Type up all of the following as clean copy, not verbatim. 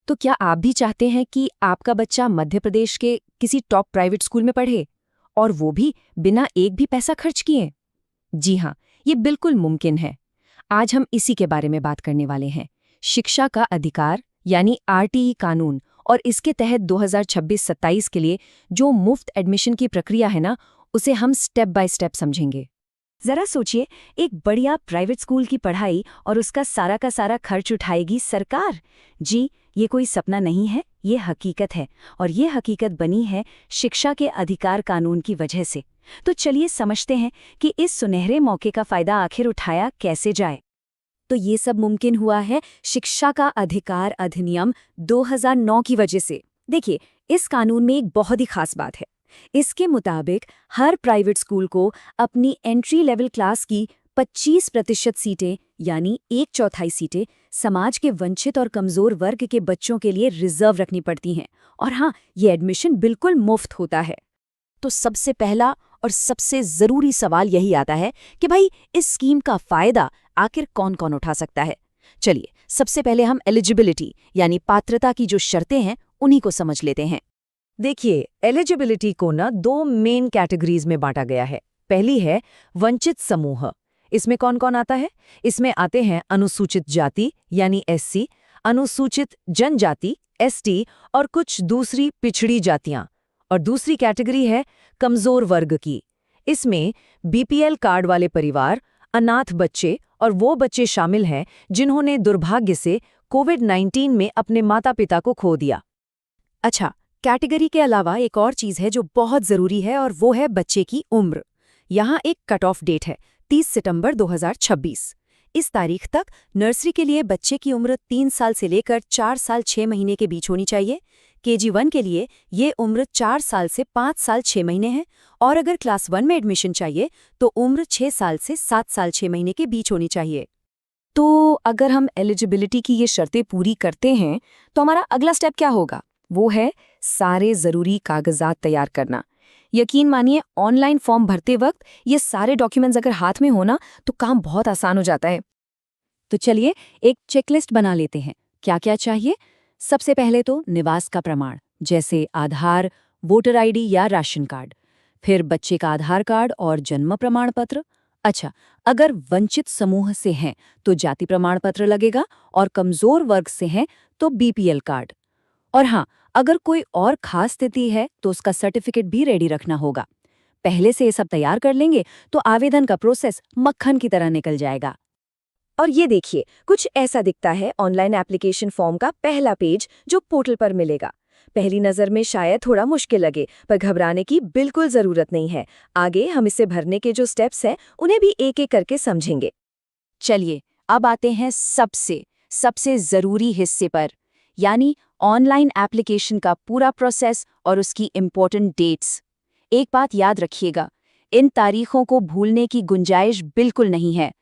तो क्या आप भी चाहते हैं कि आपका बच्चा मध्य प्रदेश के किसी टॉप प्राइवेट स्कूल में पढ़े, और वो भी बिना एक भी पैसा खर्च किए? जी हाँ, ये बिल्कुल मुमकिन है। आज हम इसी के बारे में बात करने वाले हैं। शिक्षा का अधिकार यानी आरटीई कानून, और इसके तहत 2026-27 के लिए जो मुफ्त एडमिशन की प्रक्रिया है ना, उसे हम स्टेप बाय स्टेप समझेंगे। जरा सोचिए, एक बढ़िया प्राइवेट स्कूल की पढ़ाई और उसका सारा का सारा खर्च उठाएगी सरकार। जी, ये कोई सपना नहीं है, ये हकीकत है। और ये हकीकत बनी है शिक्षा के अधिकार कानून की वजह से। तो चलिए समझते हैं कि इस सुनहरे मौके का फायदा आखिर उठाया कैसे जाए। तो ये सब मुमकिन हुआ है शिक्षा का अधिकार अधिनियम 2009 की वजह से। देखिए, इस कानून में एक बहुत ही खास बात है। इसके मुताबिक हर प्राइवेट स्कूल को अपनी एंट्री लेवल क्लास की 25% सीटें यानी 1/4 सीटें समाज के वंचित और कमजोर वर्ग के बच्चों के लिए रिजर्व रखनी पड़ती हैं। और हाँ, ये एडमिशन बिल्कुल मुफ्त होता है। तो सबसे पहला और सबसे ज़रूरी सवाल यही आता है कि भाई, इस स्कीम का फ़ायदा आखिर कौन कौन उठा सकता है। चलिए, सबसे पहले हम एलिजिबिलिटी यानी पात्रता की जो शर्तें हैं उन्हीं को समझ लेते हैं। देखिए, एलिजिबिलिटी को ना 2 मेन कैटेगरीज में बांटा गया है। पहली है वंचित समूह। इसमें कौन कौन आता है? इसमें आते हैं अनुसूचित जाति यानी एससी, अनुसूचित जनजाति एसटी, और कुछ दूसरी पिछड़ी जातियां। और दूसरी कैटेगरी है कमजोर वर्ग की। इसमें बीपीएल कार्ड वाले परिवार, अनाथ बच्चे और वो बच्चे शामिल हैं जिन्होंने दुर्भाग्य से कोविड-19 में अपने माता पिता को खो दिया। अच्छा, कैटेगरी के अलावा एक और चीज़ है जो बहुत ज़रूरी है, और वो है बच्चे की उम्र। यहाँ एक कट ऑफ डेट है, 30 सितंबर 2026। इस तारीख तक नर्सरी के लिए बच्चे की उम्र 3 साल से लेकर 4 साल 6 महीने के बीच होनी चाहिए। केजी 1 के लिए ये उम्र 4 साल से 5 साल 6 महीने है, और अगर क्लास 1 में एडमिशन चाहिए तो उम्र 6 साल से 7 साल 6 महीने के बीच होनी चाहिए। तो अगर हम एलिजिबिलिटी की ये शर्तें पूरी करते हैं तो हमारा अगला स्टेप क्या होगा? वो है सारे ज़रूरी कागजात तैयार करना। यकीन मानिए, ऑनलाइन फॉर्म भरते वक्त ये सारे डॉक्यूमेंट्स अगर हाथ में हो ना, तो काम बहुत आसान हो जाता है। तो चलिए एक चेकलिस्ट बना लेते हैं। क्या क्या चाहिए? सबसे पहले तो निवास का प्रमाण, जैसे आधार, वोटर आईडी या राशन कार्ड। फिर बच्चे का आधार कार्ड और जन्म प्रमाण पत्र। अच्छा, अगर वंचित समूह से हैं तो जाति प्रमाण पत्र लगेगा, और कमजोर वर्ग से हैं तो बीपीएल कार्ड। और हाँ, अगर कोई और खास स्थिति है तो उसका सर्टिफिकेट भी रेडी रखना होगा। पहले से ये सब तैयार कर लेंगे तो आवेदन का प्रोसेस मक्खन की तरह निकल जाएगा। और ये देखिए, कुछ ऐसा दिखता है ऑनलाइन एप्लीकेशन फॉर्म का पहला पेज जो पोर्टल पर मिलेगा। पहली नज़र में शायद थोड़ा मुश्किल लगे, पर घबराने की बिल्कुल ज़रूरत नहीं है। आगे हम इसे भरने के जो स्टेप्स हैं उन्हें भी एक एक करके समझेंगे। चलिए, अब आते हैं सबसे सबसे ज़रूरी हिस्से पर, यानी ऑनलाइन एप्लीकेशन का पूरा प्रोसेस और उसकी इम्पोर्टेंट डेट्स। एक बात याद रखिएगा, इन तारीखों को भूलने की गुंजाइश बिल्कुल नहीं है।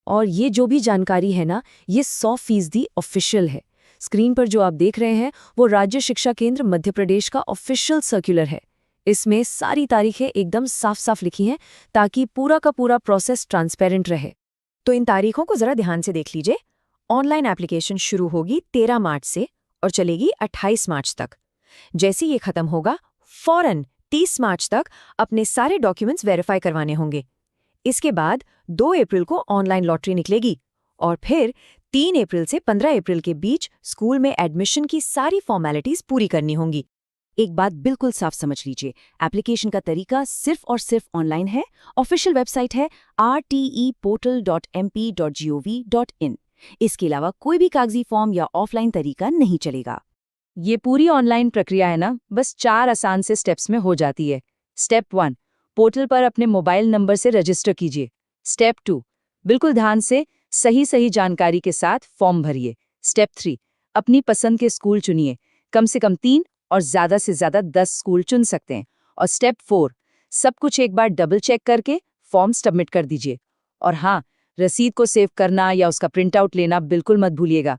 और ये जो भी जानकारी है ना, ये 100% ऑफिशियल है। स्क्रीन पर जो आप देख रहे हैं वो राज्य शिक्षा केंद्र मध्य प्रदेश का ऑफिशियल सर्कुलर है। इसमें सारी तारीखें एकदम साफ साफ लिखी हैं ताकि पूरा का पूरा प्रोसेस ट्रांसपेरेंट रहे। तो इन तारीखों को जरा ध्यान से देख लीजिए। ऑनलाइन एप्लीकेशन शुरू होगी 13 मार्च से और चलेगी 28 मार्च तक। जैसे ये खत्म होगा, फौरन 30 मार्च तक अपने सारे डॉक्यूमेंट्स वेरीफाई करवाने होंगे। इसके बाद 2 अप्रैल को ऑनलाइन लॉटरी निकलेगी, और फिर 3 अप्रैल से 15 अप्रैल के बीच स्कूल में एडमिशन की सारी फॉर्मेलिटीज पूरी करनी होंगी। एक बात बिल्कुल साफ समझ लीजिए, एप्लीकेशन का तरीका सिर्फ और सिर्फ ऑनलाइन है। ऑफिशियल वेबसाइट है rteportal.mp.gov.in। इसके अलावा कोई भी कागजी फॉर्म या ऑफलाइन तरीका नहीं चलेगा। ये पूरी ऑनलाइन प्रक्रिया है ना, बस 4 आसान से स्टेप्स में हो जाती है। स्टेप 1, पोर्टल पर अपने मोबाइल नंबर से रजिस्टर कीजिए। स्टेप 2, बिल्कुल ध्यान से सही जानकारी के साथ फॉर्म भरिए। स्टेप 3, अपनी पसंद के स्कूल चुनिए। कम से कम 3 और ज़्यादा से ज़्यादा 10 स्कूल चुन सकते हैं। और स्टेप 4, सब कुछ एक बार डबल चेक करके फॉर्म सबमिट कर दीजिए। और हाँ, रसीद को सेव करना या उसका प्रिंट आउट लेना बिल्कुल मत भूलिएगा।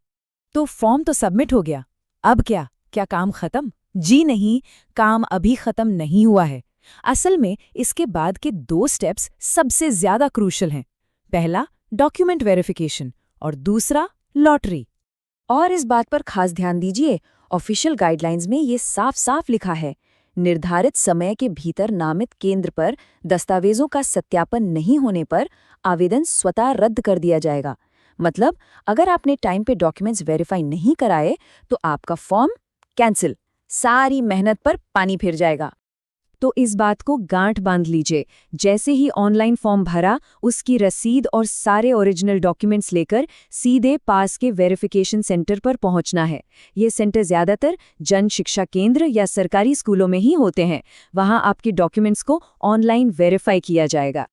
तो फॉर्म तो सबमिट हो गया, अब क्या काम खत्म? जी नहीं, काम अभी खत्म नहीं हुआ है। असल में इसके बाद के 2 स्टेप्स सबसे ज्यादा क्रूशल हैं। पहला डॉक्यूमेंट वेरिफिकेशन और दूसरा लॉटरी। और इस बात पर खास ध्यान दीजिए, ऑफिशियल गाइडलाइंस में ये साफ साफ लिखा है, निर्धारित समय के भीतर नामित केंद्र पर दस्तावेजों का सत्यापन नहीं होने पर आवेदन स्वतः रद्द कर दिया जाएगा। मतलब अगर आपने टाइम पे डॉक्यूमेंट्स वेरीफाई नहीं कराए तो आपका फॉर्म कैंसिल, सारी मेहनत पर पानी फिर जाएगा। तो इस बात को गांठ बांध लीजिए, जैसे ही ऑनलाइन फॉर्म भरा उसकी रसीद और सारे ओरिजिनल डॉक्यूमेंट्स लेकर सीधे पास के वेरिफिकेशन सेंटर पर पहुंचना है। ये सेंटर ज्यादातर जन शिक्षा केंद्र या सरकारी स्कूलों में ही होते हैं। वहां आपके डॉक्यूमेंट्स को ऑनलाइन वेरीफाई किया जाएगा।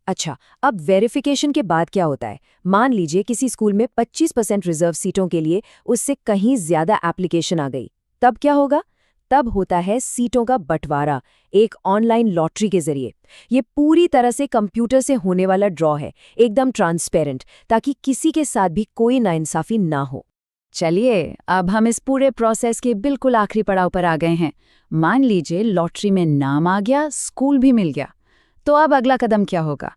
अच्छा, अब वेरिफिकेशन के बाद क्या होता है? मान लीजिए किसी स्कूल में 25% रिजर्व सीटों के लिए उससे कहीं ज्यादा एप्लीकेशन आ गई, तब क्या होगा? तब होता है सीटों का बंटवारा, एक ऑनलाइन लॉटरी के जरिए। ये पूरी तरह से कंप्यूटर से होने वाला ड्रॉ है, एकदम ट्रांसपेरेंट, ताकि किसी के साथ भी कोई नाइंसाफी ना हो। चलिए, अब हम इस पूरे प्रोसेस के बिल्कुल आखिरी पड़ाव पर आ गए हैं। मान लीजिए लॉटरी में नाम आ गया, स्कूल भी मिल गया, तो अब अगला कदम क्या होगा?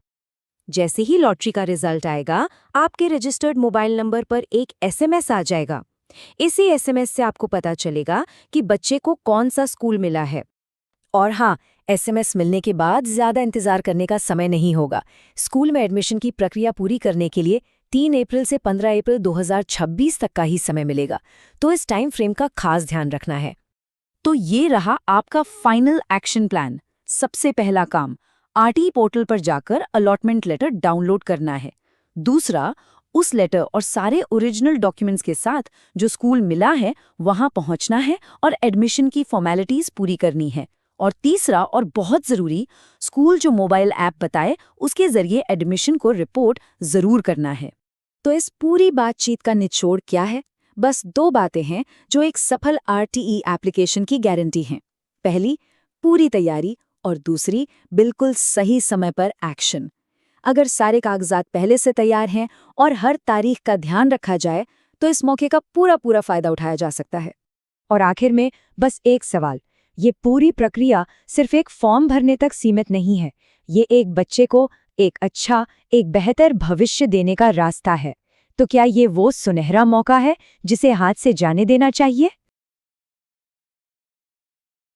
जैसे ही लॉटरी का रिजल्ट आएगा, आपके रजिस्टर्ड मोबाइल नंबर पर एक एसएमएस आ जाएगा। इसी एसएमएस से आपको पता चलेगा कि बच्चे को कौन सा स्कूल मिला है। और हाँ, एसएमएस मिलने के बाद ज्यादा इंतजार करने का समय नहीं होगा। स्कूल में एडमिशन की प्रक्रिया पूरी करने के लिए 3 अप्रैल से 15 अप्रैल 2026 तक का ही समय मिलेगा, तो इस टाइम फ्रेम का खास ध्यान रखना है। तो ये रहा आपका फाइनल एक्शन प्लान। सबसे पहला काम, आरटीई पोर्टल पर जाकर अलॉटमेंट लेटर डाउनलोड करना है। दूसरा, उस लेटर और सारे ओरिजिनल डॉक्यूमेंट्स के साथ जो स्कूल मिला है वहां पहुंचना है और एडमिशन की फॉर्मेलिटीज पूरी करनी है। और तीसरा और बहुत जरूरी, स्कूल जो मोबाइल ऐप बताए उसके जरिए एडमिशन को रिपोर्ट जरूर करना है। तो इस पूरी बातचीत का निचोड़ क्या है? बस 2 बातें हैं जो एक सफल आरटीई एप्लीकेशन की गारंटी हैं। पहली, पूरी तैयारी, और दूसरी, बिल्कुल सही समय पर एक्शन। अगर सारे कागजात पहले से तैयार हैं और हर तारीख का ध्यान रखा जाए तो इस मौके का पूरा फायदा उठाया जा सकता है। और आखिर में बस एक सवाल, ये पूरी प्रक्रिया सिर्फ एक फॉर्म भरने तक सीमित नहीं है। ये एक बच्चे को एक बेहतर भविष्य देने का रास्ता है। तो क्या ये वो सुनहरा मौका है जिसे हाथ से जाने देना चाहिए?